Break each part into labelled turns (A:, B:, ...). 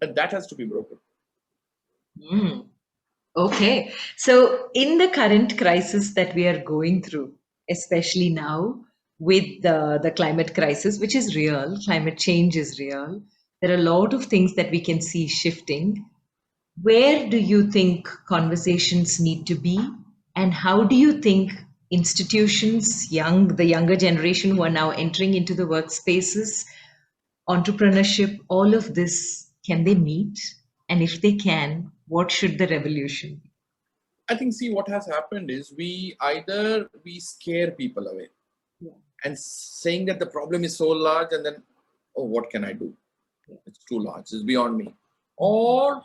A: And that has to be broken.
B: Mm. Okay. So, in the current crisis that we are going through, especially now with the climate crisis, which is real, climate change is real, there are a lot of things that we can see shifting. Where do you think conversations need to be? And how do you think institutions, the younger generation who are now entering into the workspaces, entrepreneurship, all of this, can they meet? And if they can, what should the revolution be?
A: I think, see, what has happened is we scare people away
B: Yeah.
A: and saying that the problem is so large, and then, oh, what can I do? It's too large. It's beyond me. Or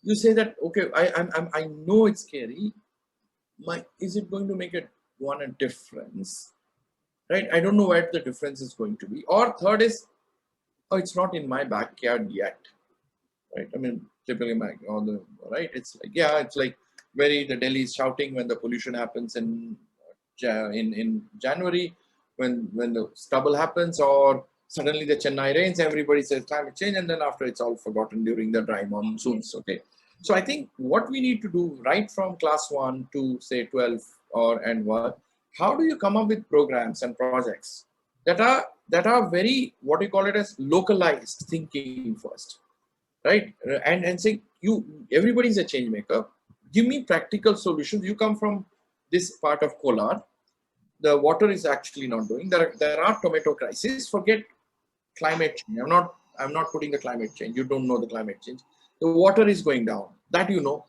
A: you say that, okay, I know it's scary. Is it going to make a difference? Right? I don't know what the difference is going to be. Or third is, oh, it's not in my backyard yet. Right? I mean, typically right. It's like, yeah, it's like the Delhi is shouting when the pollution happens in January, when the stubble happens, or suddenly the Chennai rains, everybody says climate change, and then after it's all forgotten during the dry monsoons. Okay, so I think what we need to do right from class 1 to say 12 and what, how do you come up with programs and projects that are very, what you call it, as localized thinking first, right? And say, everybody's a change maker. Give me practical solutions. You come from this part of Kolar, the water is actually not doing. There are tomato crises. Forget climate change. I'm not putting the climate change. You don't know the climate change. The water is going down. That you know.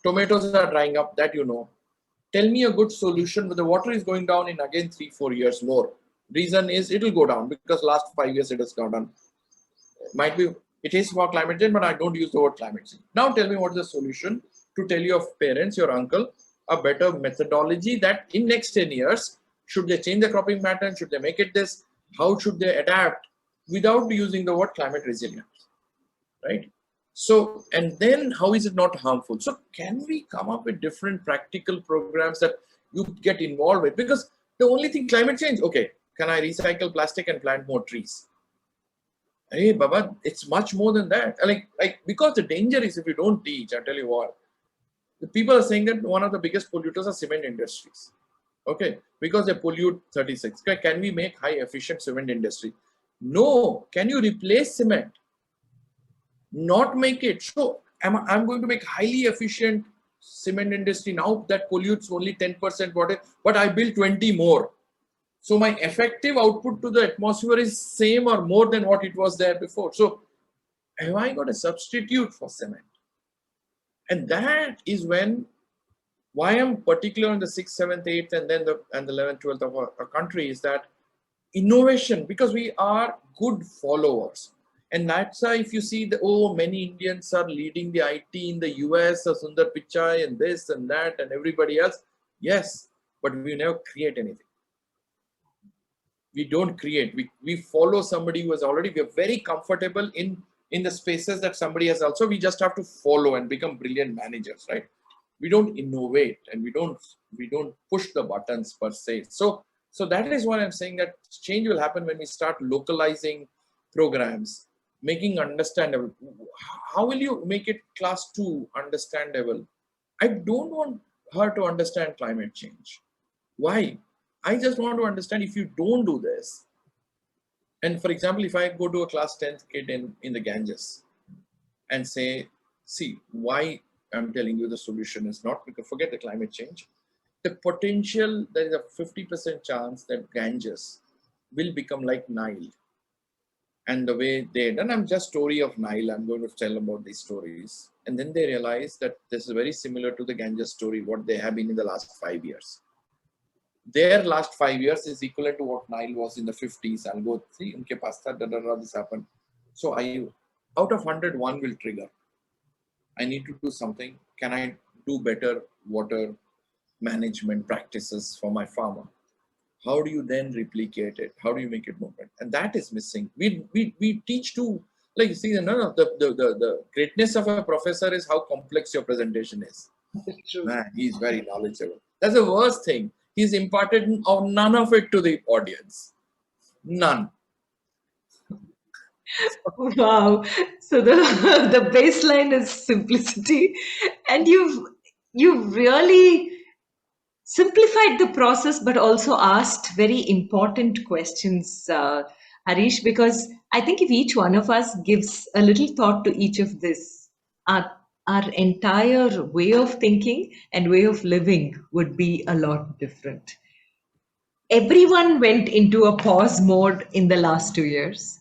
A: Tomatoes are drying up. That you know. Tell me a good solution. But the water is going down in again 3-4 years more. Reason is it will go down because last 5 years it has gone down. Might be it is for climate change, but I don't use the word climate change. Now tell me what is the solution to tell your parents, your uncle, a better methodology that in next 10 years, should they change the cropping pattern? Should they make it this? How should they adapt without using the word climate resilience, right? So, and then how is it not harmful? So can we come up with different practical programs that you get involved with? Because the only thing, climate change, okay, can I recycle plastic and plant more trees? Hey, Baba, it's much more than that. Because the danger is if you don't teach, I tell you what, the people are saying that one of the biggest polluters are cement industries. Okay, because they pollute 36. Okay, can we make high efficient cement industry? No. Can you replace cement? Not make it. So I'm going to make highly efficient cement industry now that pollutes only 10% water, but I build 20 more. So my effective output to the atmosphere is same or more than what it was there before. So have I got a substitute for cement? And that is why I'm particular in the 6th, 7th, 8th, and then the 11th, 12th of our country is that innovation, because we are good followers. And that's why if you see many Indians are leading the IT in the US, Sundar Pichai and this and that and everybody else. Yes, but we never create anything. We don't create. We follow somebody who has already, we are very comfortable in the spaces that somebody has also. We just have to follow and become brilliant managers, right? We don't innovate and we don't push the buttons per se. So that is why I'm saying that change will happen when we start localizing programs, making understandable. How will you make it class 2 understandable? I don't want her to understand climate change. Why? I just want to understand, if you don't do this, and for example, if I go to a class 10th kid in the Ganges and say, see, why I'm telling you the solution is not because, forget the climate change, the potential, there is a 50% chance that Ganges will become like Nile. And the way they done, I'm just story of Nile, I'm going to tell about these stories. And then they realize that this is very similar to the Ganges story, what they have been in the last 5 years. Their last 5 years is equivalent to what Nile was in the 50s. I'll go see, unke paas tha, this happened. So out of 100, one will trigger. I need to do something. Can I do better water management practices for my farmer? How do you then replicate it? How do you make it more better? And that is missing. We teach too. Like, you see, the greatness of a professor is how complex your presentation is.
B: True.
A: Man, he's very knowledgeable. That's the worst thing. He's imparted none of it to the audience. None.
B: Wow. So the the baseline is simplicity, and you've really simplified the process, but also asked very important questions, Harish, because I think if each one of us gives a little thought to each of this, our, our entire way of thinking and way of living would be a lot different. Everyone went into a pause mode in the last 2 years,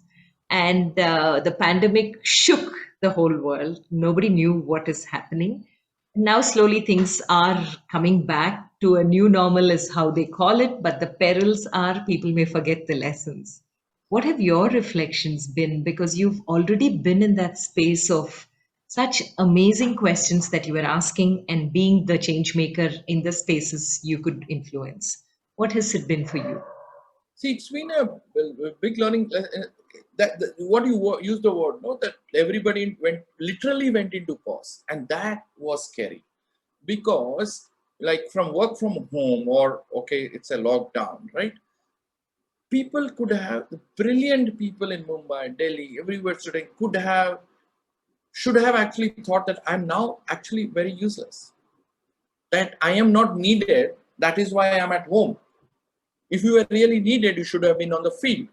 B: and the pandemic shook the whole world. Nobody knew what is happening. Now, slowly, things are coming back to a new normal, is how they call it, but the perils are people may forget the lessons. What have your reflections been? Because you've already been in that space of such amazing questions that you were asking and being the change maker in the spaces you could influence. What has it been for you?
A: See, it's been a big learning. That what you use the word, no, that everybody literally went into pause, and that was scary because, like, from work from home or okay, it's a lockdown, right? People could have the brilliant people in Mumbai, Delhi, everywhere today should have actually thought that I'm now actually very useless. That I am not needed. That is why I'm at home. If you were really needed, you should have been on the field.